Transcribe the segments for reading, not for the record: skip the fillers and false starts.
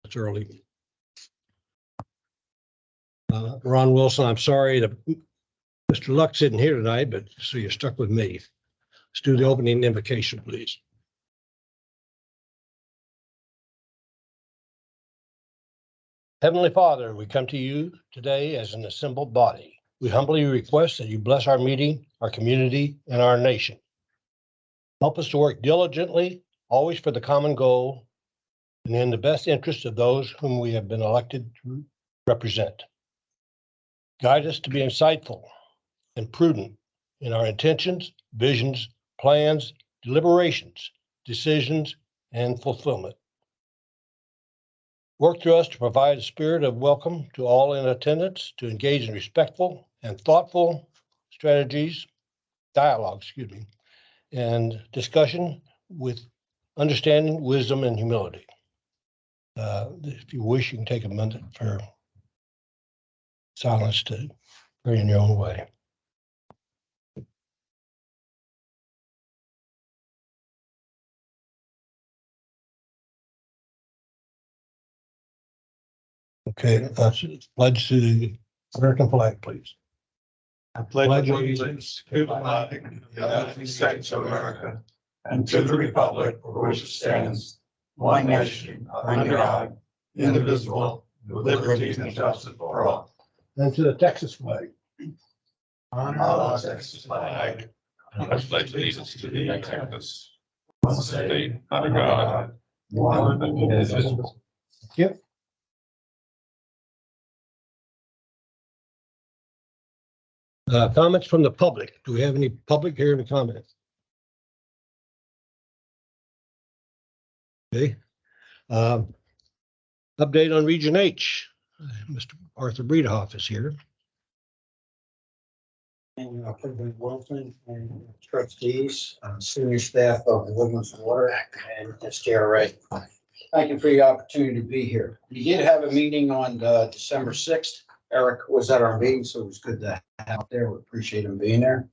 It's early. Ron Wilson, I'm sorry that Mr. Luck's isn't here tonight, but so you're stuck with me. Let's do the opening invocation, please. Heavenly Father, we come to you today as an assembled body. We humbly request that you bless our meeting, our community, and our nation. Help us to work diligently, always for the common goal, and in the best interest of those whom we have been elected to represent. Guide us to be insightful and prudent in our intentions, visions, plans, deliberations, decisions, and fulfillment. Work through us to provide a spirit of welcome to all in attendance, to engage in respectful and thoughtful dialogue, and discussion with understanding, wisdom, and humility. If you wish, you can take a minute for silence to pray in your own way. Okay, pledge to the American flag, please. I pledge allegiance to the flag of the United States of America and to the republic for which it stands, one nation, under God, indivisible, with liberty and justice for all. And to the Texas flag. Honor the Texas flag. I pledge allegiance to the Texas, one state, under God, one indivisible. Thank you. Comments from the public. Do we have any public here to comment? Okay. Update on Region H. Mr. Arthur Breedehoff is here. And President Wilson and trustees, senior staff of the Woodlands Water and SJRA. Thank you for the opportunity to be here. We did have a meeting on December 6th. Eric was at our meeting, so it was good to have him there. We appreciate him being there.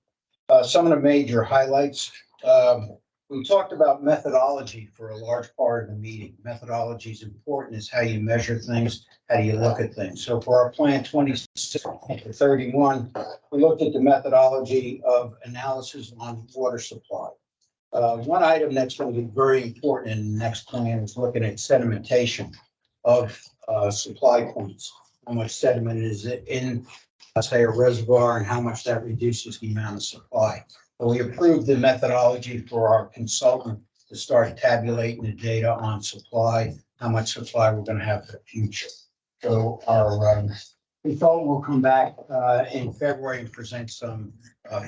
Some of the major highlights. We talked about methodology for a large part of the meeting. Methodology is important. Is how you measure things, how do you look at things. So for our plan 26 to 31, we looked at the methodology of analysis on water supply. One item that's going to be very important in the next plan is looking at sedimentation of supply points. How much sediment is in, let's say, a reservoir, and how much that reduces the amount of supply. But we approved the methodology for our consultant to start tabulating the data on supply, how much supply we're going to have for the future. So our consultant will come back in February and present some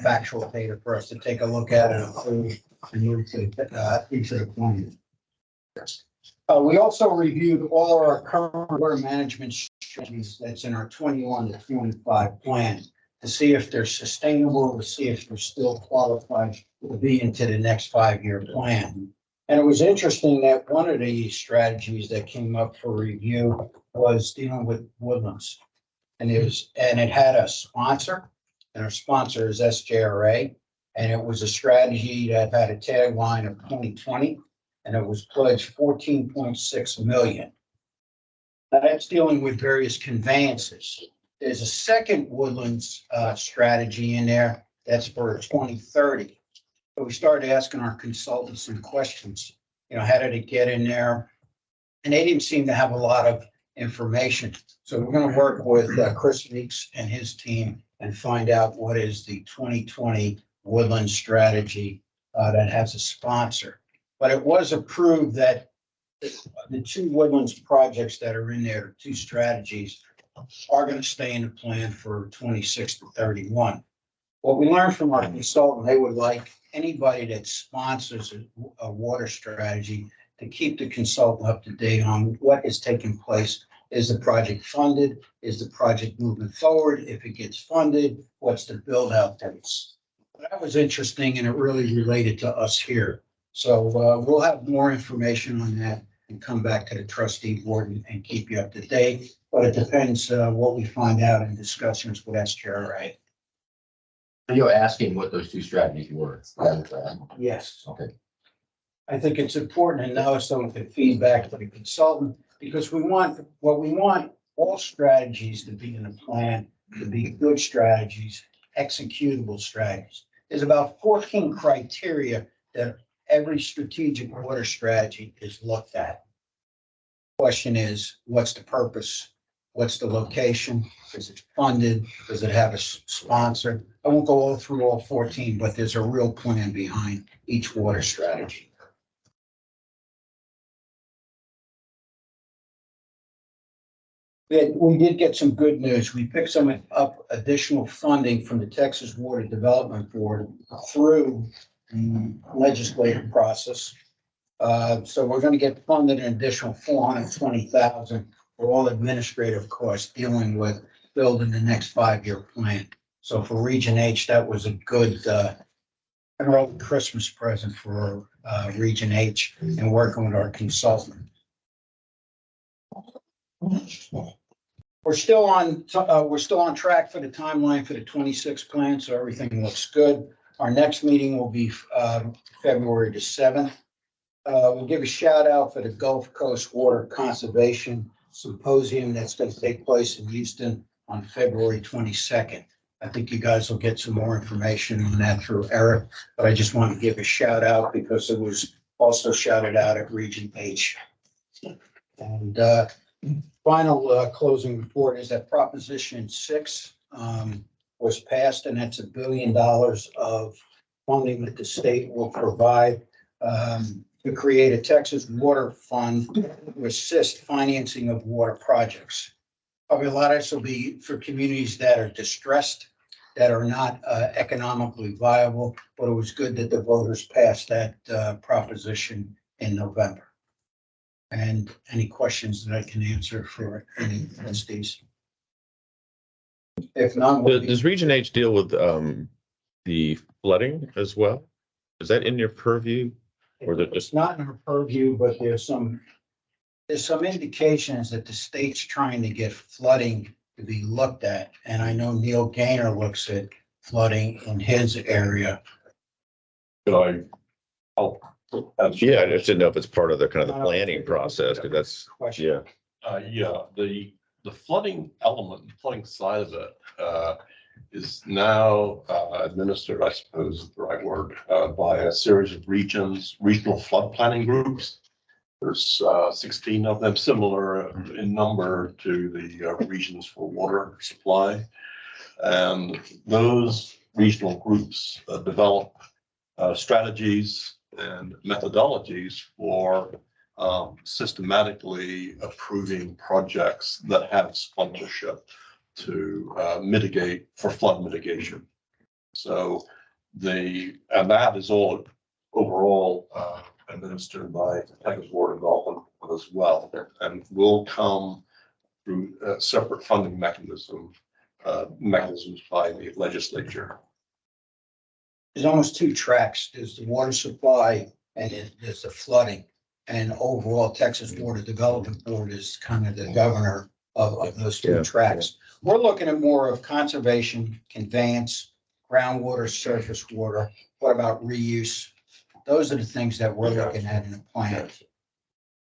factual data for us to take a look at and move to each of the plans. We also reviewed all our current water management strategies that's in our 21 to 25 plan to see if they're sustainable, to see if they're still qualified to be into the next 5-year plan. And it was interesting that one of the strategies that came up for review was dealing with woodlands. And it had a sponsor, and our sponsor is SJRA. And it was a strategy that had a tagline of 2020. And it was pledged 14.6 million. Now that's dealing with various conveyances. There's a second woodlands strategy in there that's for 2030. So we started asking our consultants some questions. How did it get in there? And they didn't seem to have a lot of information. So we're going to work with Chris Meeks and his team and find out what is the 2020 woodland strategy that has a sponsor. But it was approved that the two woodlands projects that are in there, two strategies, are going to stay in the plan for 26 to 31. What we learned from our consultant, they would like anybody that sponsors a water strategy to keep the consultant up to date on what is taking place. Is the project funded? Is the project moving forward? If it gets funded, what's the build out dates? That was interesting, and it really related to us here. So we'll have more information on that and come back to the trustee board and keep you up to date. But it depends what we find out in discussions with SJRA. You're asking what those two strategies were. Yes. Okay. I think it's important to know so we can feedback to the consultant because we want all strategies to be in a plan, to be good strategies, executable strategies. There's about 14 criteria that every strategic water strategy is looked at. Question is, what's the purpose? What's the location? Is it funded? Does it have a sponsor? I won't go all through all 14, but there's a real plan behind each water strategy. We did get some good news. We picked some up additional funding from the Texas Water Development Board through the legislative process. So we're going to get funded an additional $420,000 for all administrative costs dealing with building the next 5-year plan. So for Region H, that was a good an early Christmas present for Region H and working with our consultant. We're still on track for the timeline for the 26 plan, so everything looks good. Our next meeting will be February the 7th. We'll give a shout out for the Gulf Coast Water Conservation Symposium that's going to take place in Houston on February 22nd. I think you guys will get some more information on that through Eric, but I just want to give a shout out because it was also shouted out at Region H. And final closing report is that Proposition 6 was passed, and that's $1 billion of funding that the state will provide to create a Texas Water Fund to assist financing of water projects. Probably a lot of this will be for communities that are distressed, that are not economically viable, but it was good that the voters passed that proposition in November. And any questions that I can answer for any trustees? If not, Does Region H deal with the flooding as well? Is that in your purview? Or is it it's just, not in our purview, but there's some indications that the state's trying to get flooding to be looked at. And I know Neil Gaynor looks at flooding in his area. yeah, I just didn't know if it's part of the kind of the planning process, because that's, Question. yeah. The flooding element, the flooding side of it, is now administered, I suppose is the right word, by a series of regional flood planning groups. There's 16 of them, similar in number to the regions for water supply. And those regional groups develop strategies and methodologies for systematically approving projects that have sponsorship to mitigate for flood mitigation. So that is all overall administered by Texas Water Development as well, and will come through separate funding mechanisms by the legislature. There's almost two tracks. There's the water supply and there's the flooding. And overall, Texas Water Development Board is kind of the governor of those two Yeah, tracks. We're looking at more of conservation, conveyance, groundwater, surface water. What about reuse? Those are the things that we're looking at in the plan.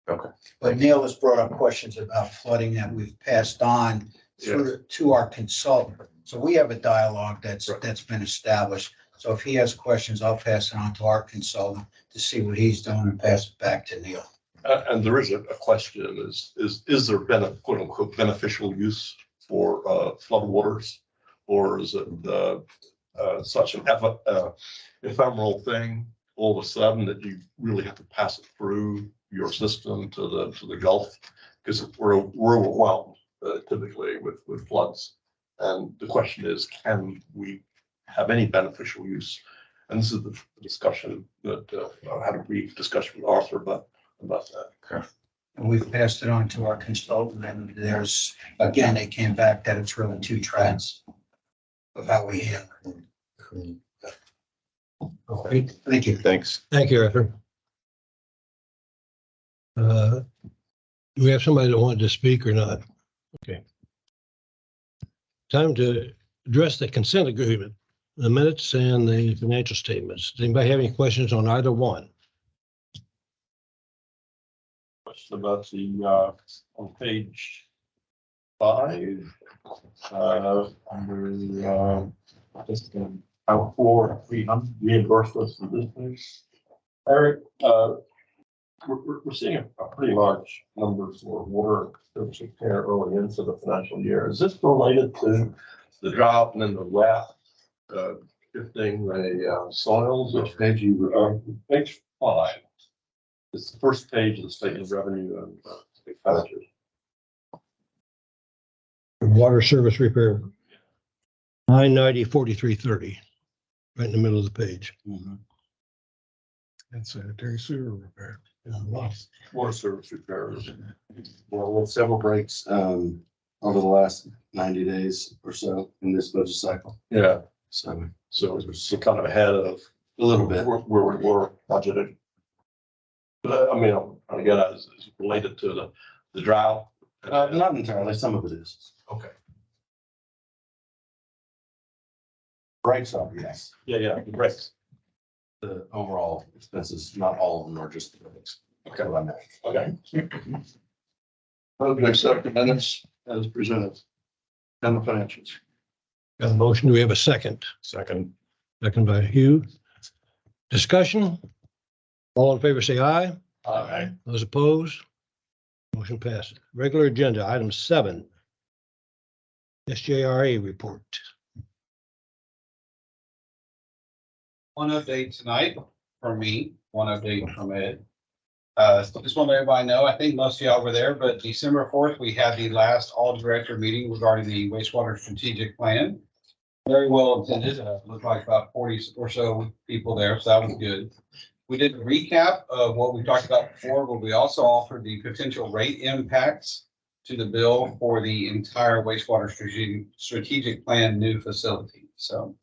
Okay. But Neil has brought up questions about flooding that we've passed on to our consultant. So we have a dialogue that's been established. So if he has questions, I'll pass it on to our consultant to see what he's doing and pass it back to Neil. And there is a question: is there been a quote unquote beneficial use for floodwaters, or is it such an ephemeral thing all of a sudden that you really have to pass it through your system to the Gulf, because we're overwhelmed typically with floods. And the question is, can we have any beneficial use? And this is the discussion that I had a brief discussion with Arthur about that. Okay. And we've passed it on to our consultant, and there's, again, they came back that it's really two tracks of how we handle it. Okay, thank you. Thanks. Thank you, Arthur. Do we have somebody that wanted to speak or not? Okay. Time to address the consent agreement, the minutes and the financial statements. Does anybody have any questions on either one? question about the, on page 5. Under, just out for 300 reimbursements for this place. Eric, we're seeing a pretty large number for water service repair early into the financial year. Is this related to the drought and then the wet, shifting the soils? Which page you, page 5. It's the first page of the statement of revenue and expenditures. Water service repair. 990-4330, right in the middle of the page. And sanitary sewer repair. Water service repairs. Well, with several breaks over the last 90 days or so in this budget cycle. Yeah, So so it's kind of ahead of a little bit. where we were budgeted. But I mean, I'm trying to get at is it related to the drought? Not entirely. Some of it is. Okay. Breaks are, yes. Yeah, great. The overall expenses, not all of them are just the breaks. Okay. What I meant. Okay. Vote to accept the minutes as presented. And the financials. Got a motion. Do we have a second? Second. Second by Hugh. Discussion? All in favor, say aye. Aye. Those opposed? Motion passes. Regular agenda, item 7. SJRA report. One update tonight from me, one update from Ed. Just want to let everybody know, I think most of y'all were there, but December 4th, we had the last all director meeting regarding the wastewater strategic plan. Very well attended, looked like about 40 or so people there, so that was good. We did a recap of what we talked about before, but we also offered the potential rate impacts to the bill for the entire wastewater strategic plan new facility. So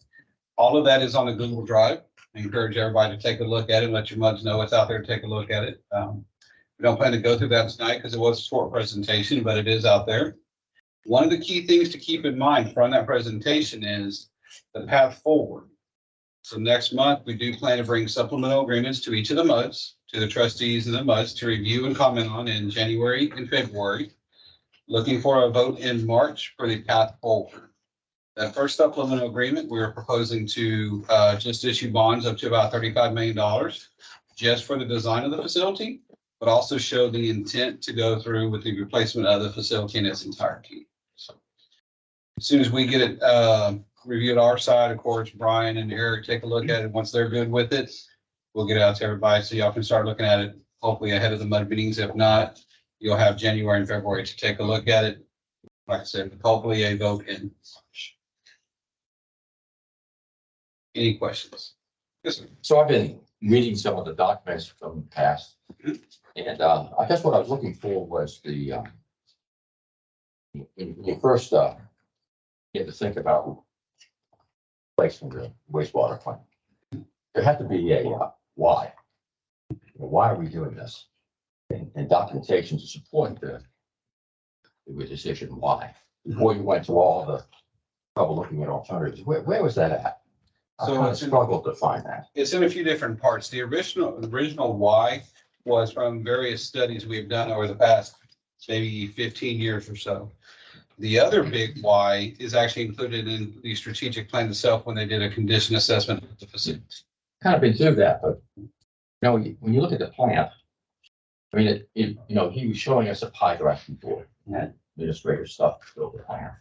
all of that is on the Google Drive. I encourage everybody to take a look at it, let your MUDs know it's out there, take a look at it. We don't plan to go through that tonight because it was a short presentation, but it is out there. One of the key things to keep in mind from that presentation is the path forward. So next month, we do plan to bring supplemental agreements to each of the MUDs, to the trustees and the MUDs to review and comment on in January and February. Looking for a vote in March for the path forward. That first supplemental agreement, we are proposing to just issue bonds up to about $35 million just for the design of the facility, but also show the intent to go through with the replacement of the facility in its entirety. So as soon as we get it reviewed our side, of course, Brian and Eric take a look at it. Once they're good with it, we'll get it out to everybody so y'all can start looking at it hopefully ahead of the MUD meetings. If not, you'll have January and February to take a look at it. Like I said, hopefully a vote in March. Any questions? Yes, sir. So I've been reading some of the documents from the past. And I guess what I was looking for was the, when you first get to think about placing the wastewater plant, there had to be a why. Why are we doing this? And documentation to support the decision why. Before you went to all the trouble looking at alternatives, where was that at? I So kind of it's in- struggled to find that. It's in a few different parts. The original why was from various studies we've done over the past maybe 15 years or so. The other big why is actually included in the strategic plan itself when they did a condition assessment of the facility. Kind of been through that, but when you look at the plant, I mean, he was showing us a pie graph before, had administrative stuff to build the plant.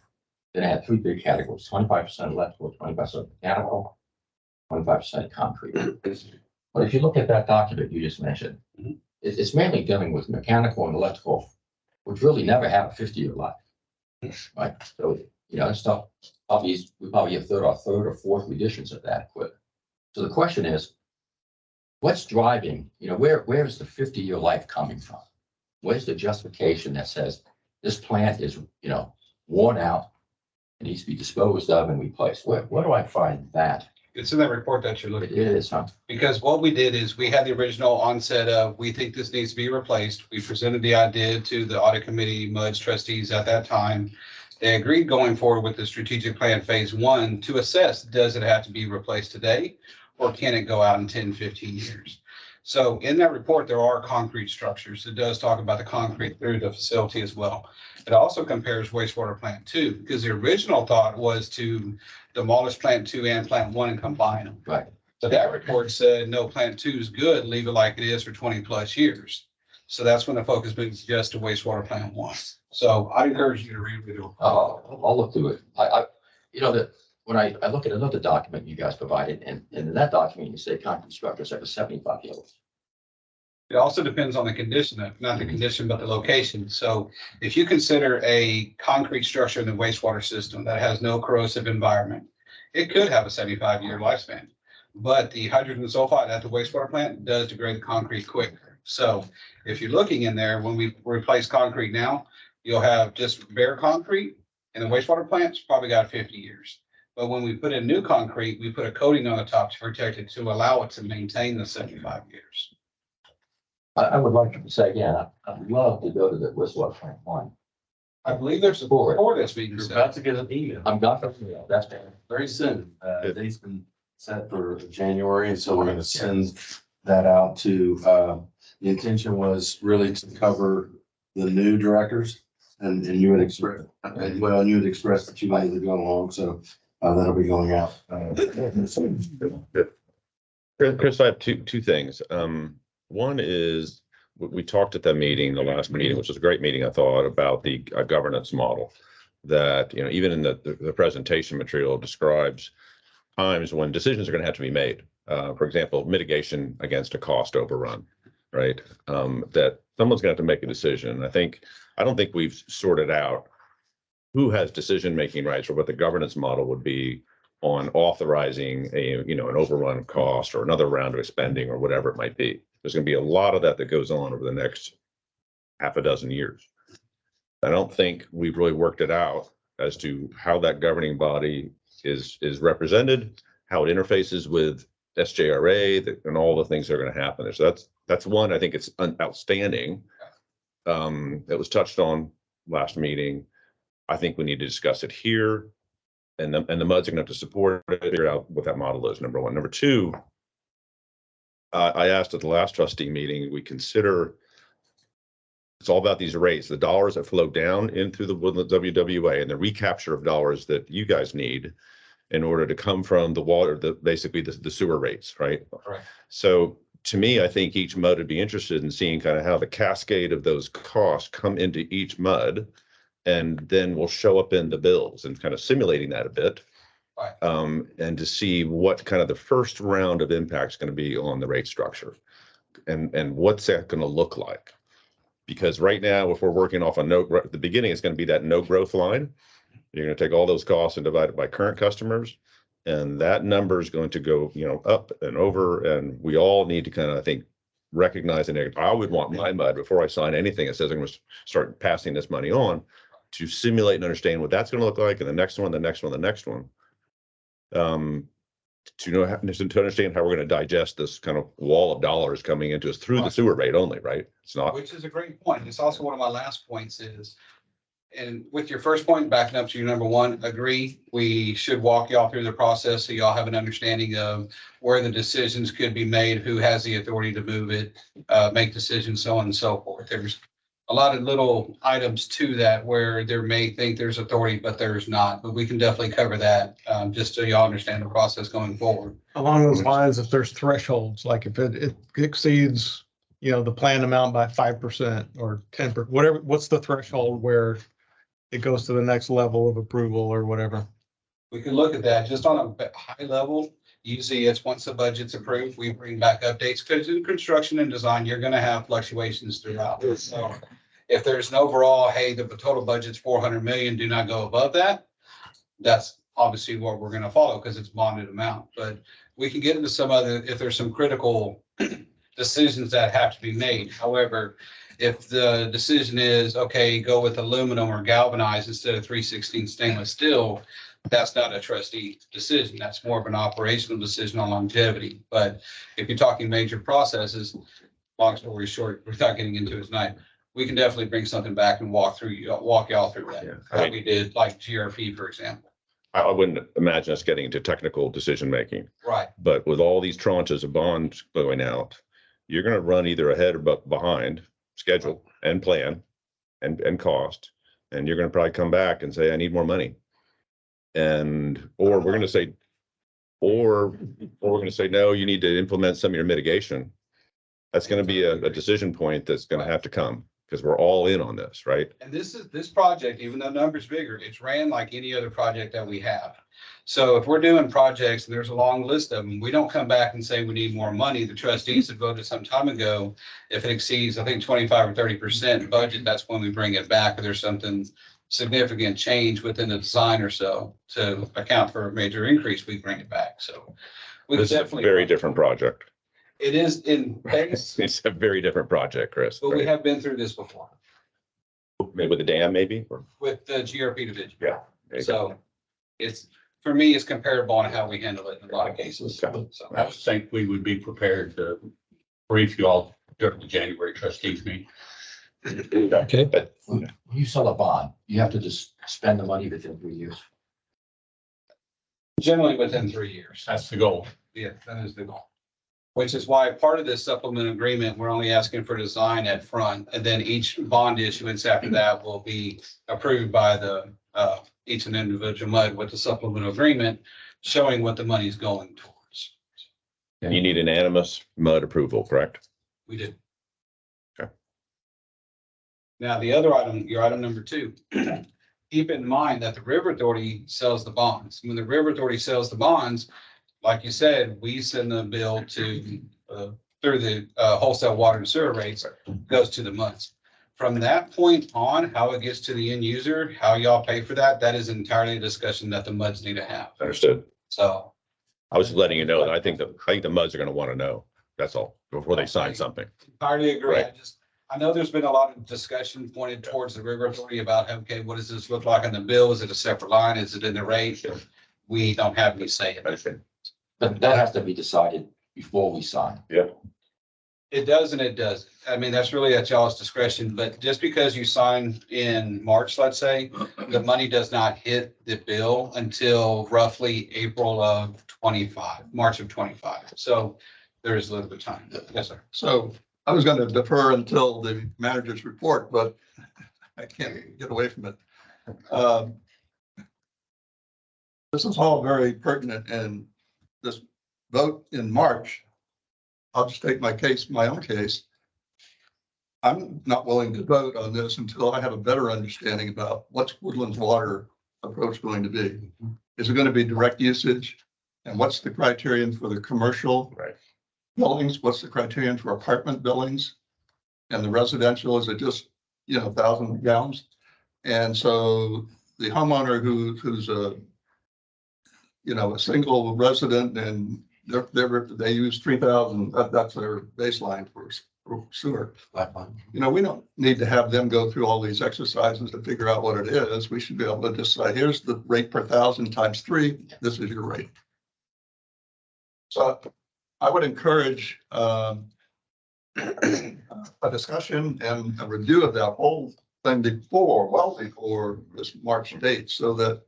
Then it had 3 big categories: 25% electrical, 25% mechanical, 25% concrete. But if you look at that document you just mentioned, it's mainly dealing with mechanical and electrical, which really never have a 50-year life. Right. So, stuff we probably have third or fourth editions of that equipment. So the question is, what's driving, where is the 50-year life coming from? Where's the justification that says this plant is, worn out, it needs to be disposed of and replaced? Where do I find that? It's in that report that you're looking It is, huh? Because what we did is we had the original onset of, we think this needs to be replaced. We presented the idea to the audit committee, MUD's trustees at that time. They agreed going forward with the strategic plan phase 1 to assess, does it have to be replaced today? Or can it go out in 10, 15 years? So in that report, there are concrete structures. It does talk about the concrete through the facility as well. It also compares wastewater plant 2, because the original thought was to demolish plant 2 and plant 1 and combine them. Right. So that report said, no, plant 2 is good, leave it like it is for 20+ years. So that's when the focus moves just to wastewater plant 1. So I'd encourage you to read it. I'll look through it. You know, that when I look at another document you guys provided, and in that document, you say concrete structures have a 75 year old. It also depends on the condition, not the condition, but the location. So if you consider a concrete structure in the wastewater system that has no corrosive environment, it could have a 75-year lifespan. But the hydrogen sulfide at the wastewater plant does degrade the concrete quicker. So if you're looking in there, when we replace concrete now, you'll have just bare concrete, and the wastewater plant's probably got 50 years. But when we put in new concrete, we put a coating on the top to protect it, to allow it to maintain the 75 years. I would like to say again, I'd love to go to the wastewater plant 1. I believe there's a For it. before this meeting. You're about to get an email I'm not, that's fair. very soon. Date's been set for January, and so we're gonna send that out to, the intention was really to cover the new directors. And you had expressed, well, you had expressed that you wanted to go along, so that'll be going out. Chris, I have two things. One is, we talked at that meeting, the last meeting, which was a great meeting, I thought, about the governance model. That, even in the presentation material describes times when decisions are going to have to be made. For example, mitigation against a cost overrun, right? That someone's going to have to make a decision. I don't think we've sorted out who has decision-making rights, or what the governance model would be on authorizing an overrun of cost or another round of spending or whatever it might be. There's going to be a lot of that goes on over the next half a dozen years. I don't think we've really worked it out as to how that governing body is represented, how it interfaces with SJRA, and all the things that are going to happen there. So that's one. I think it's outstanding. It was touched on last meeting. I think we need to discuss it here, and the MUDs are going to have to support it, figure out what that model is. Number one. Number two, I asked at the last trustee meeting, we consider, it's all about these rates, the dollars that flow down in through the WWA, and the recapture of dollars that you guys need in order to come from the water, basically the sewer rates, right? Right. So to me, I think each MUD would be interested in seeing kind of how the cascade of those costs come into each MUD, and then will show up in the bills, and kind of simulating that a bit. Right. And to see what kind of the first round of impact is going to be on the rate structure, and what's that going to look like. Because right now, if we're working off the beginning, it's going to be that no growth line. You're going to take all those costs and divide it by current customers, and that number is going to go, up and over. And we all need to kind of, I think, recognize, and I would want my MUD before I sign anything that says I'm going to start passing this money on, to simulate and understand what that's going to look like, and the next one, the next one, the next one. To understand how we're going to digest this kind of wall of dollars coming into us through the sewer rate only, right? It's not. Which is a great point. It's also one of my last points is, and with your first point, backing up to your number one, agree. We should walk y'all through the process so y'all have an understanding of where the decisions could be made, who has the authority to move it, make decisions, so on and so forth. There's a lot of little items to that where there may think there's authority, but there's not. But we can definitely cover that, just so y'all understand the process going forward. Along those lines, if there's thresholds, like if it exceeds, the planned amount by 5% or 10%, whatever, what's the threshold where it goes to the next level of approval or whatever? We can look at that just on a high level. Usually it's once the budget's approved, we bring back updates, because in construction and design, you're going to have fluctuations throughout. So if there's an overall, hey, the total budget's 400 million, do not go above that. That's obviously what we're going to follow, because it's bonded amount. But we can get into some other, if there's some critical decisions that have to be made. However, if the decision is, okay, go with aluminum or galvanized instead of 316 stainless steel, that's not a trustee decision. That's more of an operational decision on longevity. But if you're talking major processes, long story short, without getting into it tonight, we can definitely bring something back and walk y'all through that. Yeah. Like we did, like GRP, for example. I wouldn't imagine us getting into technical decision making, Right. but with all these tranches of bonds going out, you're gonna run either ahead or behind schedule and plan and cost. And you're gonna probably come back and say, I need more money. Or we're gonna say, or we're gonna say, no, you need to implement some of your mitigation. That's gonna be a decision point that's gonna have to come, because we're all in on this, right? And this project, even though the number's bigger, it's ran like any other project that we have. So if we're doing projects and there's a long list of them, we don't come back and say we need more money. The trustees had voted some time ago. If it exceeds, I think 25 or 30% budget, that's when we bring it back. If there's something significant change within the design or so to account for a major increase, we bring it back. So we This is a definitely. very different project. It is in base, It's a very different project, Chris. but we right? have been through this before Maybe with the dam, maybe, or, with the GRP division. yeah. there you go. So it's, for me, it's comparable on how we handle it in a lot of cases. Okay. So I would think we would be prepared to brief you all during the January trustees meeting. Okay, But when you sell a bond, you have to just spend the money within 3 years. generally within 3 years. That's the goal. Yeah, that is the goal. Which is why part of this supplement agreement, we're only asking for design at front, and then each bond issuance after that will be approved by the, each and individual MUD with the supplemental agreement showing what the money's going towards. You need unanimous MUD approval, correct? We did. Okay. Now, the other item, your item number 2, keep in mind that the River Authority sells the bonds. When the River Authority sells the bonds, like you said, we send the bill to, through the wholesale water and sewer rates, goes to the MUDs. From that point on, how it gets to the end user, how y'all pay for that, that is entirely a discussion that the MUDs need to have. Understood. So I was letting you know that I think the MUDs are gonna want to know. That's all, before they sign something. entirely agree. Right. I know there's been a lot of discussion pointed towards the River Authority about, okay, what does this look like on the bill? Is it a separate line? Is it in the rate? We don't have any say in it. Understand. But that has to be decided before we sign. It does and it does. I mean, that's really at y'all's discretion, but just because you sign in March, let's say, the money does not hit the bill until roughly April of 25, March of 25. So there is a little bit of time. Yes, sir. So I was going to defer until the manager's report, but I can't get away from it. This is all very pertinent, and this vote in March, I'll just take my own case. I'm not willing to vote on this until I have a better understanding about what's Woodland's water approach going to be. Is it going to be direct usage? And what's the criterion for the commercial Right. buildings? What's the criterion for apartment buildings? And the residential, is it just, 1,000 gallons? And so the homeowner who's a single resident and they use 3,000, that's their baseline for sewer. We don't need to have them go through all these exercises to figure out what it is. We should be able to just say, here's the rate per 1,000 times 3, this is your rate. So I would encourage a discussion and a review of that whole thing well before this March date, so that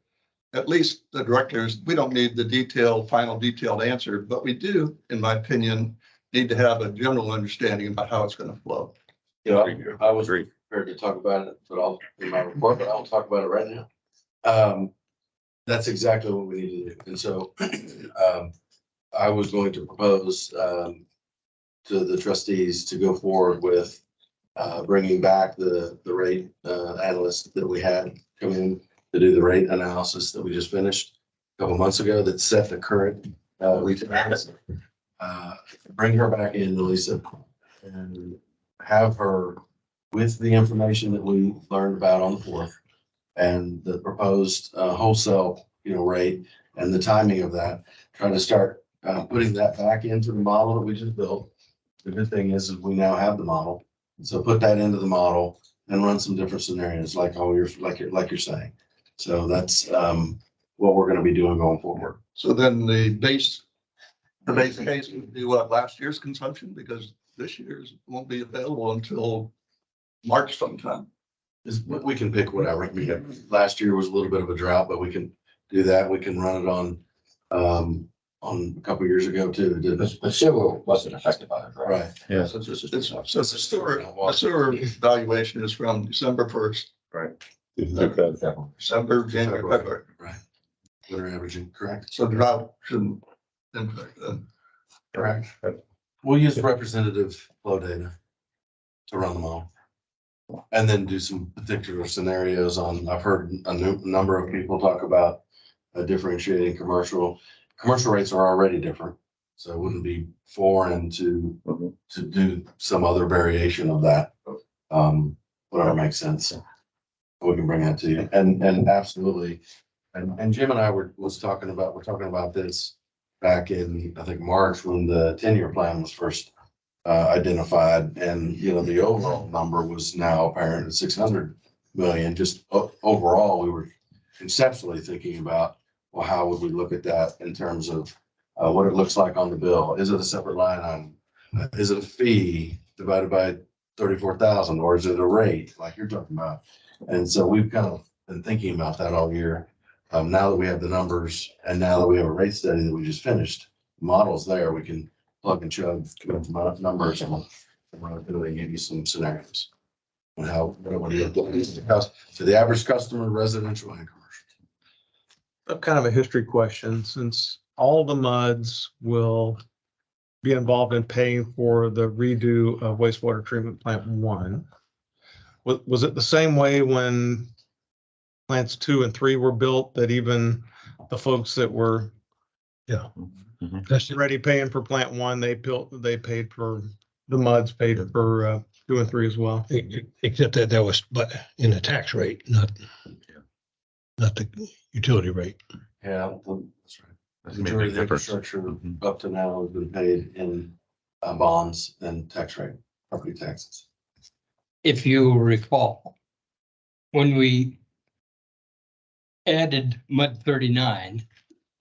at least the directors, we don't need the final detailed answer, but we do, in my opinion, need to have a general understanding about how it's going to flow. I was Agreed. prepared to talk about it, but in my report, but I'll talk about it right now. That's exactly what we need to do. And so, I was going to propose, to the trustees to go forward with, bringing back the rate, analyst that we had come in to do the rate analysis that we just finished a couple months ago that set the current, retail rates. Bring her back in, Lisa, and have her with the information that we learned about on the 4th and the proposed, wholesale, rate and the timing of that, try to start, putting that back into the model that we just built. The good thing is we now have the model. So put that into the model and run some different scenarios like you're saying. So that's what we're going to be doing going forward. So then the base case would be what, last year's consumption, because this year's won't be available until March sometime. We can pick whatever. Last year was a little bit of a drought, but we can do that. We can run it on on a couple of years ago too. It did. But sewer wasn't affected by it, right? Right. Yeah. So the sewer valuation is from December 1st, December, January, February. Right. Winter averaging, correct? So the drought shouldn't impact them. Correct. We'll use representative flow data to run them all. And then do some particular scenarios on, I've heard a number of people talk about differentiating commercial. Commercial rates are already different, so it wouldn't be foreign to do some other variation of that. Whatever makes sense. We can bring that to you. And absolutely. And Jim and I we're talking about this back in, I think, March, when the 10-year plan was first identified, and the overall number was now apparent at 600 million. Just overall, we were conceptually thinking about, well, how would we look at that in terms of what it looks like on the bill? Is it a separate line item? Is it a fee divided by 34,000, or is it a rate like you're talking about? And so we've kind of been thinking about that all year. Now that we have the numbers, and now that we have a rate study that we just finished, models there, we can plug and chug numbers and really give you some scenarios on what do you look to the average customer, residential and commercial. Kind of a history question, since all the MUDs will be involved in paying for the redo of wastewater treatment plant 1. Was it the same way when plants 2 and 3 were built, that even the folks that were That's already paying for plant 1, they paid for the MUDs, paid for 2 and 3 as well? except that there was, but in the tax rate, not the utility rate. Yeah, that's right. That's The made a majority big of the difference. infrastructure up to now has been paid in bonds and tax rate, property taxes. If you recall, when we added MUD 39,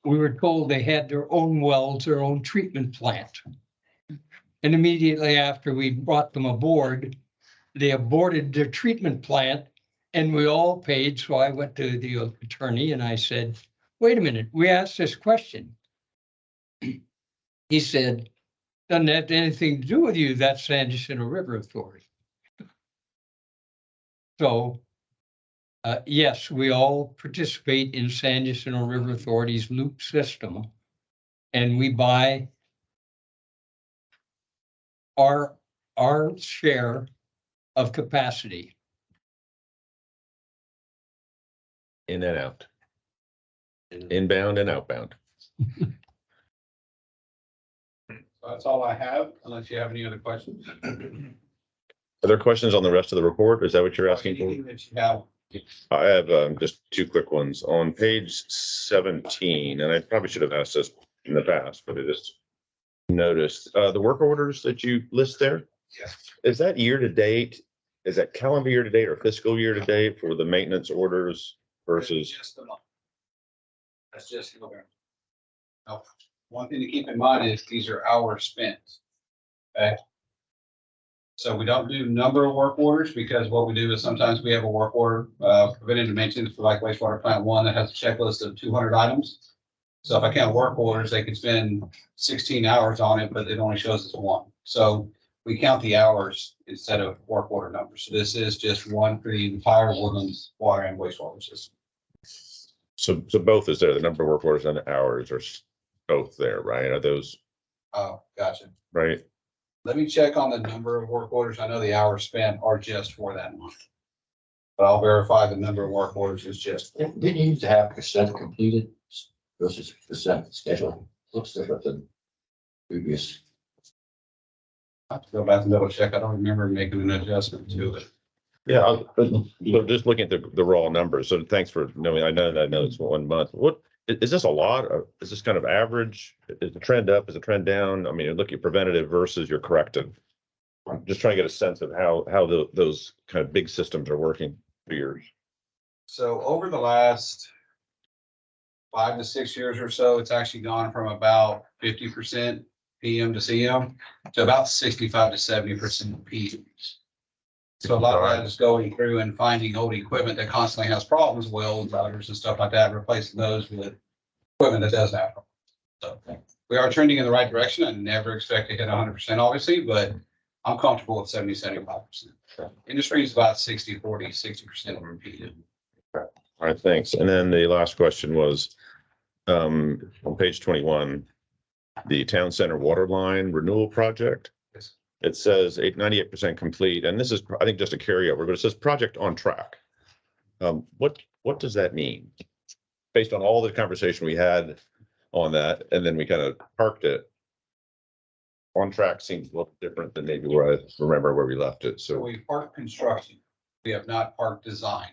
we were told they had their own wells, their own treatment plant. And immediately after we brought them aboard, they aborted their treatment plant and we all paid. So I went to the attorney and I said, wait a minute, we asked this question. He said, doesn't have anything to do with you, that's San Jacinto River Authority. So yes, we all participate in San Jacinto River Authority's loop system, and we buy our share of capacity. In and out, inbound and outbound. That's all I have, unless you have any other questions. Are there questions on the rest of the report? Is that what you're asking for? Anything that you have. I have just 2 quick ones on page 17, and I probably should have asked this in the past, but I just noticed the work orders that you list there. Yes. Is that year to date? Is that calendar year to date or fiscal year to date for the maintenance orders versus? Just a month. That's just. Now, one thing to keep in mind is these are hours spent. Okay. So we don't do number of work orders, because what we do is sometimes we have a work order, preventative maintenance for like wastewater plant 1 that has a checklist of 200 items. So if I count work orders, they could spend 16 hours on it, but it only shows us 1. So we count the hours instead of work order numbers. So this is just one for the entire Woodlands water and wastewater system. So both is there, the number of work orders and the hours are both there, right? Are those Oh, gotcha. right? Let me check on the number of work orders. I know the hours spent are just for that month. But I'll verify the number of work orders is just. Didn't you used to have percent completed versus percent scheduled? Looks different than previous. I have to go back and double check. I don't remember making an adjustment to it. Yeah, so just looking at the raw numbers. So thanks for knowing. I know it's 1 month. What is this a lot? Or is this kind of average? Is the trend up? Is the trend down? I mean, look at preventative versus your corrective. I'm just trying to get a sense of how those kind of big systems are working for yours. So over the last 5 to 6 years or so, it's actually gone from about 50% PM to CM to about 65 to 70% PMs. So a lot of that is going through and finding old equipment that constantly has problems, wells, routers and stuff like that, replacing those with equipment that doesn't have problems. So We are trending in the right direction. I never expect to hit 100%, obviously, but I'm comfortable with 75%. Industry is about 60-40, 60% repeated. All right, thanks. And then the last question was, on page 21, the town center water line renewal project. Yes. It says 98% complete, and this is, I think, just a carryover, but it says project on track. What does that mean? Based on all the conversation we had on that, and then we kind of parked it. On track seems a little different than maybe where I remember where we left it, So so. we parked construction. We have not parked design.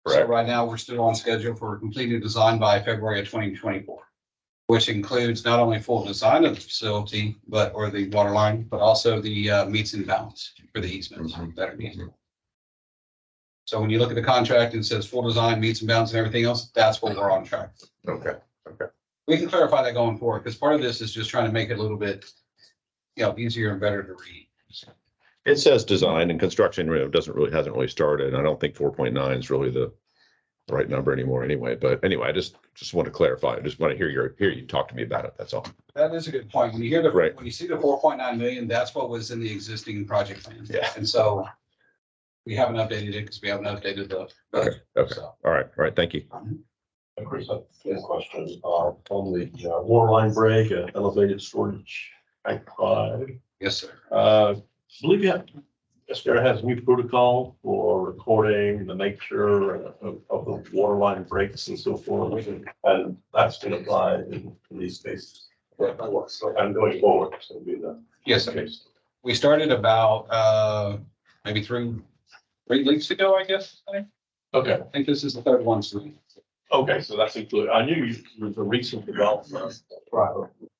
So Correct. right now, we're still on schedule for completed design by February of 2024, which includes not only full design of the facility, or the water line, but also the meets and bounds for the easements that are needed. So when you look at the contract and it says full design, meets and bounds and everything else, that's what we're on track. Okay. We can clarify that going forward, because part of this is just trying to make it a little bit, easier and better to read. It says design and construction, hasn't really started. I don't think 4.9 is really the right number anymore anyway, but anyway, I just want to clarify. I just want to hear you talk to me about it. That's all. That is a good point. When you hear Right. when you see the 4.9 million, that's what was in the existing project plan. Yeah. And so we haven't updated it because we haven't updated the budget. Okay. So, All right. Thank you. Chris, I have a question on the water line break, elevated storage tank 5. yes, sir. Believe SDR has a new protocol for recording the nature of the water line breaks and so forth, and that's going to apply in these cases. So I'm going forward, so it'll be the Yes, sir. case. We started about maybe 3 weeks ago, I guess. I Okay, think this is the third one. So okay, so that's included. I knew it was a recent development. Right.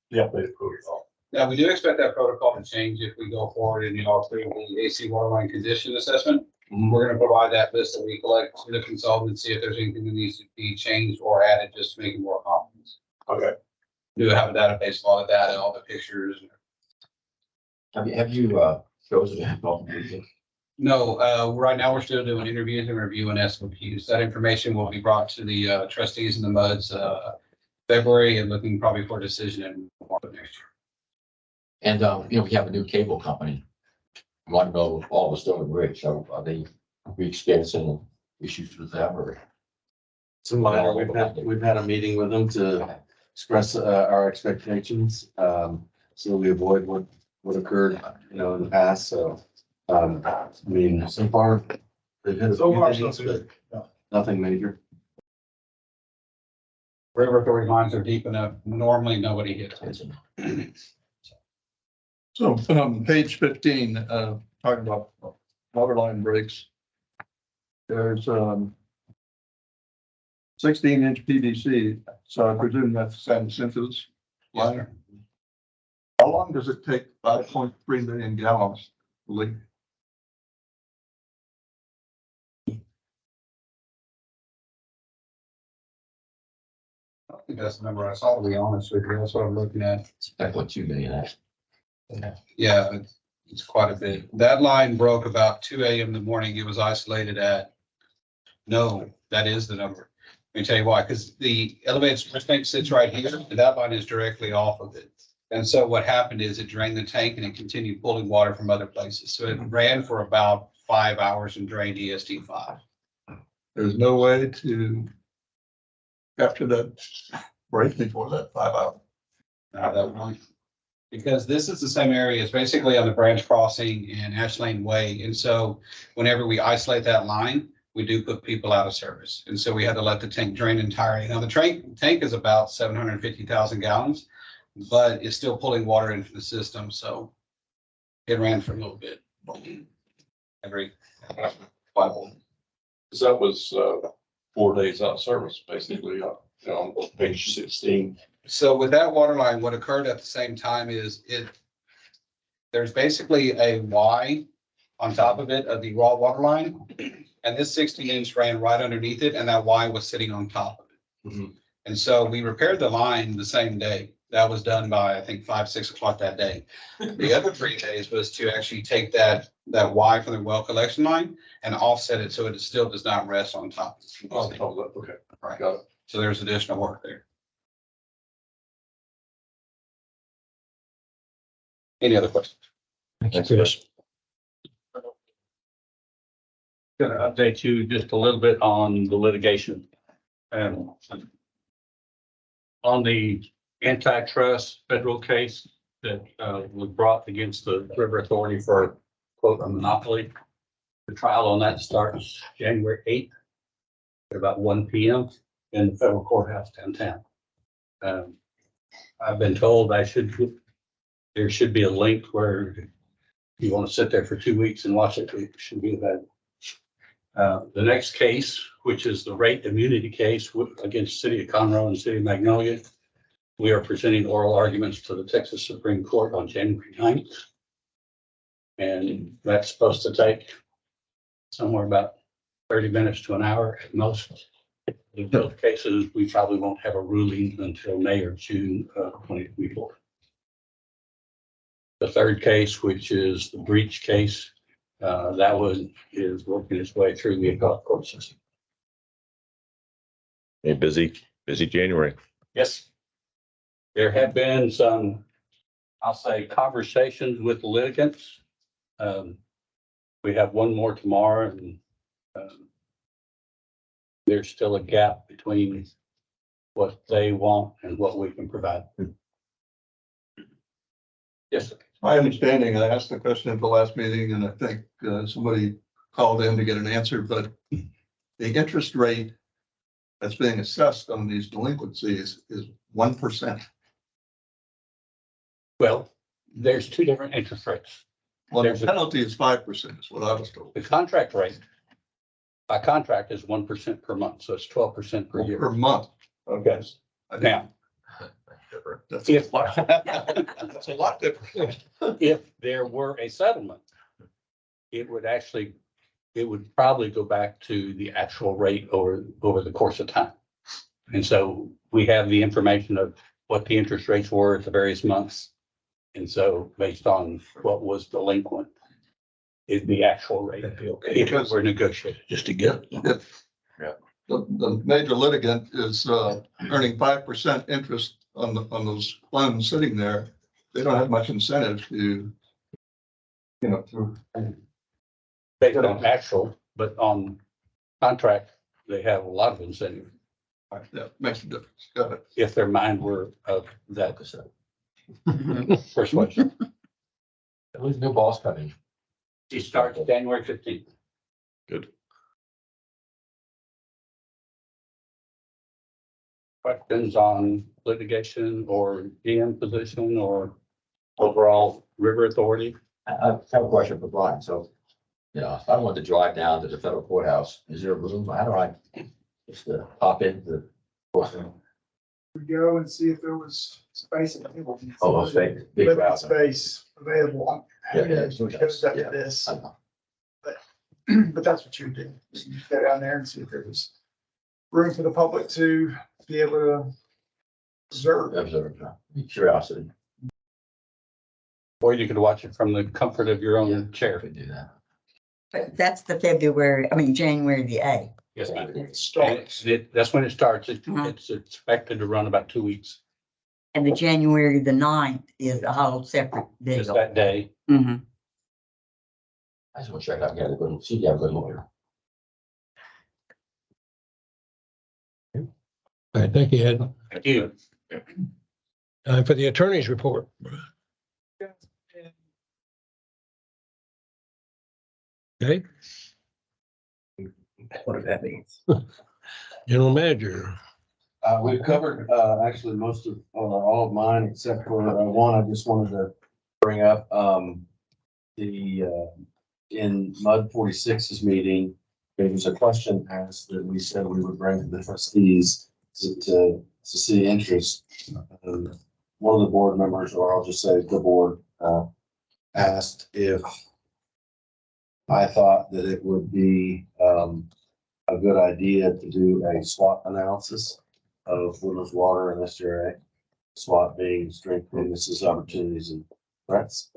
The updated protocol. now we do expect that protocol to change if we go forward and through the AC water line condition assessment. We're going to provide that list that we collect to the consultant and see if there's anything that needs to be changed or added just to make it more comprehensive. Okay. Do have a database of all the data, all the pictures. Have you chosen to have all the meetings? No, right now we're still doing interviews and reviewing SOPs. That information will be brought to the trustees in the MUDs February and looking probably for a decision in March of next year. And, we have a new cable company. I want to know if all the Stone Bridge, so are we experiencing issues with them or? It's minor. We've had a meeting with them to express our expectations. So we avoid what occurred, in the past. So, so far, they've had a So far, few so things, good. but nothing major. River authority lines are deep enough. Normally, nobody hits it. So, page 15, talking about water line breaks. There's, 16-inch PVC, so I presume that's the same sentence. Yes, sir. How long does it take 5.3 million gallons to leak? I think that's the number I saw, to be honest with you. That's what I'm looking at. It's like what 2 million actually. Yeah, it's quite a bit. That line broke about 2 a.m. in the morning. It was isolated at, no, that is the number. Let me tell you why, because the elevated storage tank sits right here, and that line is directly off of it. And so what happened is it drained the tank and it continued pulling water from other places. So it ran for about 5 hours and drained EST 5. There's no way to capture that break before that 5 hours. Now that one, because this is the same area, it's basically on the branch crossing and Ash Lane Way. And so whenever we isolate that line, we do put people out of service. And so we had to let the tank drain entirely. Now the tank is about 750,000 gallons, but it's still pulling water into the system. So it ran for a little bit. Every 5 hours. So that was 4 days out of service, basically, on page 16. So with that water line, what occurred at the same time is there's basically a Y on top of it of the raw water line. And this 16-inch ran right underneath it, and that Y was sitting on top of it. Mhm. And so we repaired the line the same day. That was done by, I think, 5, 6 o'clock that day. The other 3 days was to actually take that Y from the well collection line and offset it so it still does not rest on top. Oh, okay, Right. got it. So there's additional work there. Any other questions? Thank you, Chris. Going to update you just a little bit on the litigation. Um, on the antitrust federal case that was brought against the River Authority for quote a monopoly. The trial on that starts January 8th at about 1 p.m. in the federal courthouse downtown. I've been told there should be a link where if you want to sit there for 2 weeks and watch it, it should be available. The next case, which is the rate immunity case against City of Conroe and City of Magnolia. We are presenting oral arguments to the Texas Supreme Court on January 9th. And that's supposed to take somewhere about 30 minutes to an hour at most. In both cases, we probably won't have a ruling until May or June of 2024. The third case, which is the breach case, that one is working its way through the appellate court system. A busy January. Yes. There have been some, I'll say, conversations with litigants. We have one more tomorrow, and there's still a gap between what they want and what we can provide. Yes, sir. My understanding, I asked the question at the last meeting, and I think somebody called in to get an answer, but the interest rate that's being assessed on these delinquencies is 1%. Well, there's two different interest rates. Well, There's the a- penalty is 5%, is what I was told. The contract rate by contract is 1% per month, so it's 12% per year. Per month. Okay. I think Now, That's if, that's a lot different. if there were a settlement, it would probably go back to the actual rate over the course of time. And so we have the information of what the interest rates were at the various months. And so based on what was delinquent is the actual rate. If it were negotiated, just to get. The major litigant is earning 5% interest on those funds sitting there. They don't have much incentive to, to. Based on actual, but on contract, they have a lot of incentive That makes a difference. Got it. if their mind were of that persuasion. Who's the new boss coming? She starts January 15th. Good. Questions on litigation or GM position or overall River Authority? I have a question for Brian. So, if I want to drive down to the federal courthouse, is there a room? How do I just pop in the courtroom? We go and see if there was space available. Oh, big Limited crowd. space available. Yeah, It goes up to this, but that's what you would do. You go down there and see if there was room for the public to be able to observe. Curiosity. Or you could watch it from the comfort of your own chair. Could do that. But that's the January the 8th. Yes, ma'am. It starts. That's when it starts. Mhm. It's expected to run about 2 weeks. And the January the 9th is a whole separate Just deal. that day. Mhm. I just want to check it out. Get a good, see if you have a good lawyer. All right, thank you, Ed. Thank you. Time for the attorney's report. Okay, What that means. General Manager. We've covered, actually most of, all of mine, except for one I just wanted to bring up. In MUD 46's meeting, there was a question asked that we said we would bring to the trustees to see interest. One of the board members, or I'll just say the board, asked if I thought that it would be a good idea to do a SWOT analysis of Woodlands Water and SGRA. SWOT being strengths, weaknesses, opportunities, and threats.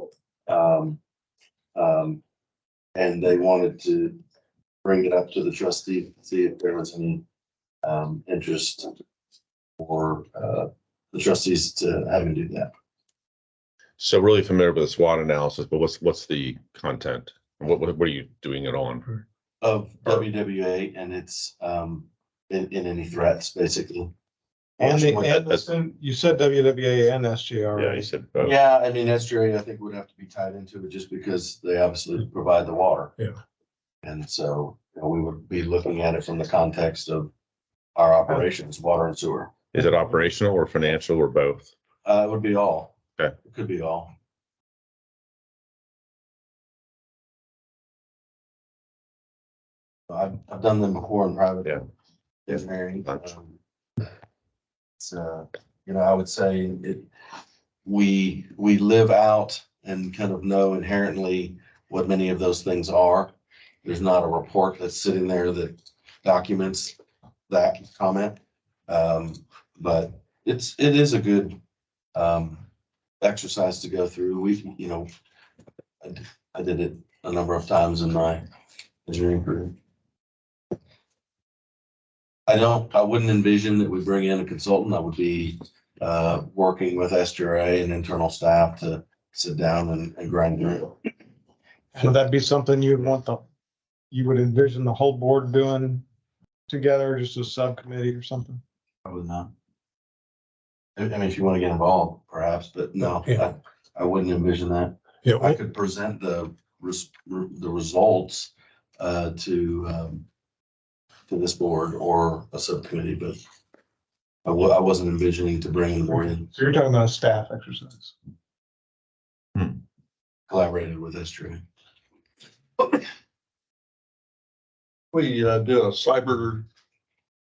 And they wanted to bring it up to the trustee, see if there was any interest for the trustees to have him do that. So really familiar with the SWOT analysis, but what's the content? What are you doing it on? Of WWA and it's, in any threats, basically. And That's- you said WWA and SGR. Yeah, you said both. Yeah, I mean, SGA, I think would have to be tied into it just because they obviously provide the water. Yeah. And so, we would be looking at it from the context of our operations, water and sewer. Is it operational or financial or both? It would be all. Okay. It could be all. I've done them before in private. Yeah. Engineering. Bunch. It's, I would say we live out and kind of know inherently what many of those things are. There's not a report that's sitting there that documents that comment. But it is a good, exercise to go through. I did it a number of times in my engineering career. I wouldn't envision that we bring in a consultant. I would be working with SGRA and internal staff to sit down and grind through it. Would that be something you would envision the whole board doing together, just a subcommittee or something? Probably not. I mean, if you want to get involved, perhaps, but no, Yeah. I wouldn't envision that. Yeah, I could present the results to this board or a subcommittee, but I wasn't envisioning to bring the board in. So you're talking about a staff exercise. Collaborated with SGRA. We did a cyber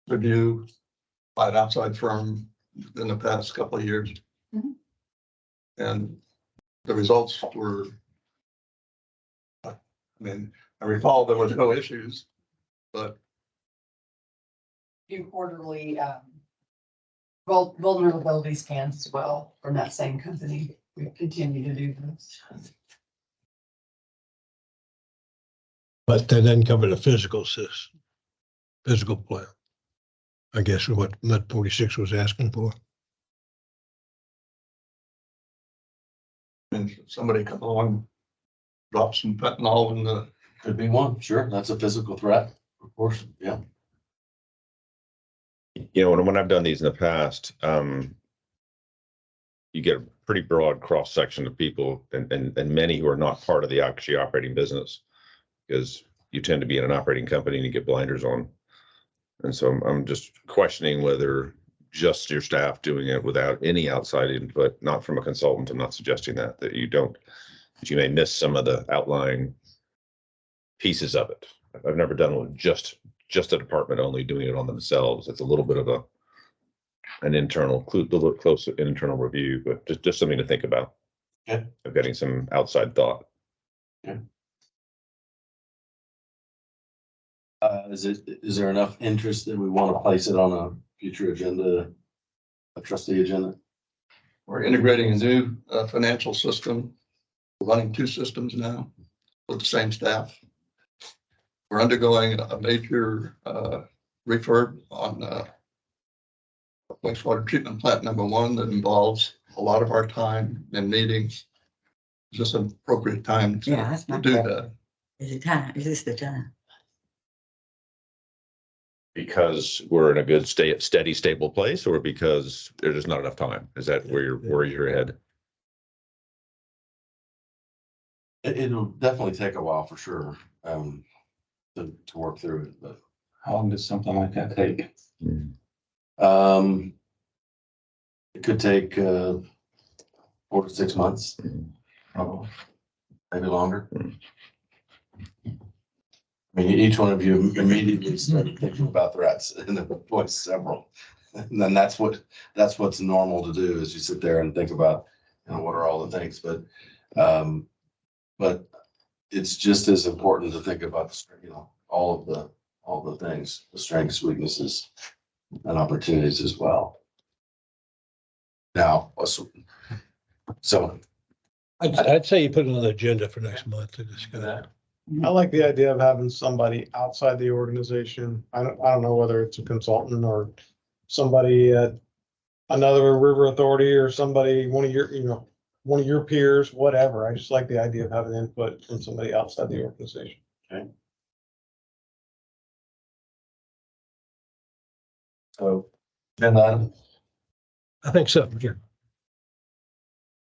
review by an outside firm in the past couple of years. Mhm. And the results were, I mean, I recall there was no issues, but do quarterly vulnerability scans as well from that same company. We continue to do those. but that doesn't cover the physical plant. I guess what Med 46 was asking for. and somebody come along, drop some fentanyl in the, Could be one, sure. That's a physical threat, of course, yeah. When I've done these in the past, you get a pretty broad cross section of people and many who are not part of the actually operating business. Because you tend to be in an operating company and you get blinders on. And so I'm just questioning whether just your staff doing it without any outside input, not from a consultant. I'm not suggesting that you may miss some of the outlying pieces of it. I've never done one just a department only doing it on themselves. It's a little bit of an internal, close internal review, but just something to think about. Okay. Of getting some outside thought. Is there enough interest that we want to place it on a future agenda, a trustee agenda? we're integrating a new financial system. We're running two systems now with the same staff. We're undergoing a major refurb on wastewater treatment plant number 1 that involves a lot of our time and meetings. Is this an appropriate time to Yeah, that's to my do question. that? Is it time? Is this the time? Because we're in a good steady, stable place, or because there's just not enough time? Is that where you're head? It'll definitely take a while for sure, to work through it, but. How long does something like that take? It could take 4 to 6 months. Probably. Maybe longer. I mean, each one of you immediately started thinking about threats and the voice several. And then that's what's normal to do, is you sit there and think about, what are all the things, but it's just as important to think about, all the things, the strengths, weaknesses, and opportunities as well. Now, so. I'd say you put it on the agenda for next month to discuss. I like the idea of having somebody outside the organization. I don't know whether it's a consultant or somebody at another river authority or somebody, one one of your peers, whatever. I just like the idea of having input from somebody outside the organization. So, then item, I think so. Yeah.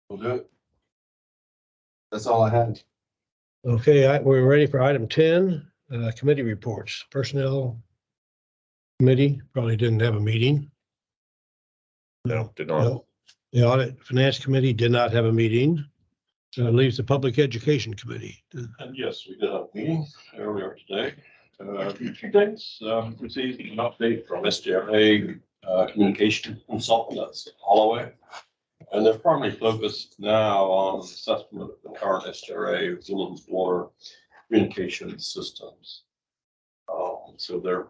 we'll do it. That's all I had. Okay, we're ready for item 10, committee reports. Personnel committee probably didn't have a meeting. No, did not. No. The audit finance committee did not have a meeting. So it leaves the public education committee. And yes, we did have a meeting earlier today. A few things, received an update from SJRA, communication consultant, that's Holloway. And they're primarily focused now on assessment of the current SJRA Woodlands water communication systems. So they're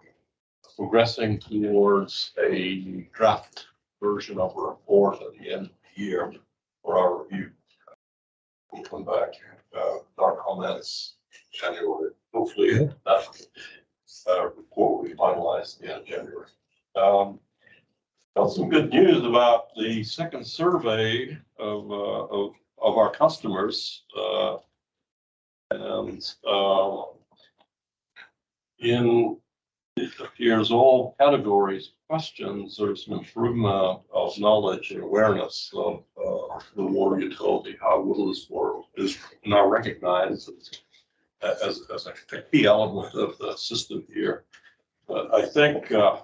progressing towards a draft version of a report at the end of the year for our review. We'll come back, our comments January, hopefully that report will be finalized in January. Got some good news about the second survey of our customers. In, it appears, all categories, questions, there's some improvement of knowledge and awareness of the water utility, how Woodlands Water is now recognized as a key element of the system here. But I think the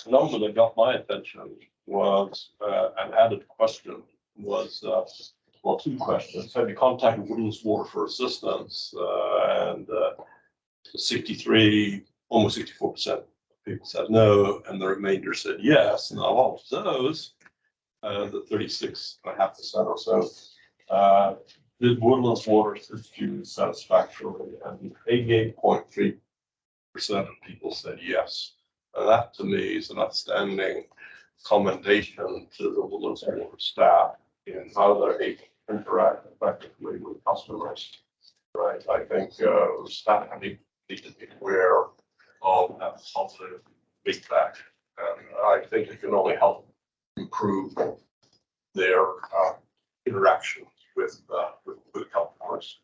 number that got my attention was an added question was, well, two questions. Have you contacted Woodlands Water for assistance? And 63, almost 64% of people said no, and the remainder said yes. Now, of those, the 36.5% or so, did Woodlands Water assist you satisfactorily? And 88.3% of people said yes. And that to me is an outstanding commendation to the Woodlands Water staff in how they're able to interact effectively with customers. Right, I think staff need to be aware of that positive feedback, and I think it can only help improve their interaction with customers.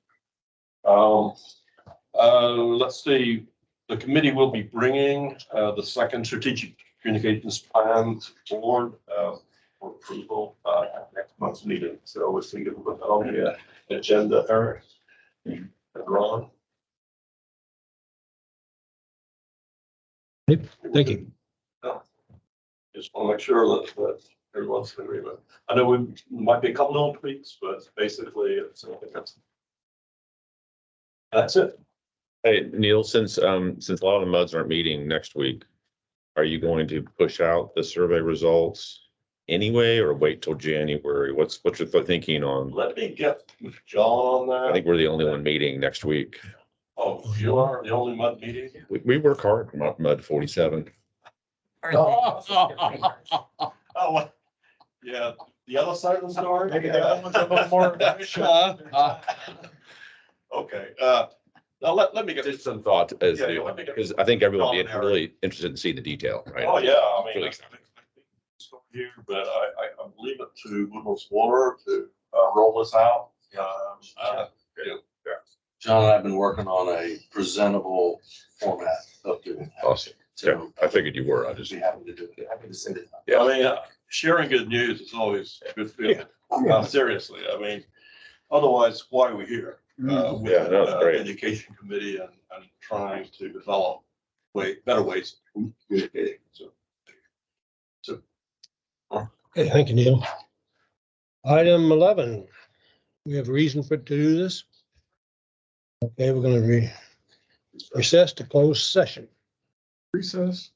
Let's see. The committee will be bringing the second strategic communications plan to board for approval at next month's meeting. So we're thinking of put that on the agenda, Eric and Ron. Thank you. Just want to make sure that everyone's in agreement. I know we might be a couple little tweaks, but basically it's, I think that's it. Hey, Neil, since a lot of the MUDs aren't meeting next week, are you going to push out the survey results anyway, or wait till January? What's your thinking on? Let me get with John on that. I think we're the only one meeting next week. Oh, you are the only MUD meeting? We work hard, MUD 47. Oh, yeah, the other side of the story. Maybe the other one's a little more. Okay, now let me get. Just some thought as Yeah, let me get- because I think everyone will be really interested to see the detail, right? Oh, yeah, I mean, Really I think it's here, but I leave it to Woodlands Water to roll this out. Yeah. John and I have been working on a presentable format of doing that. Awesome. Yeah, So I figured you were. I just, be happy to do it. Happy to send it. Yeah. I mean, sharing good news is always a good feeling. Seriously, I mean, otherwise, why are we here? With Yeah, no, it's the great. education committee and trying to develop better ways of communicating. So. Okay, thank you, Neil. Item 11, we have a reason to do this. Okay, we're going to recess to close session. Recess.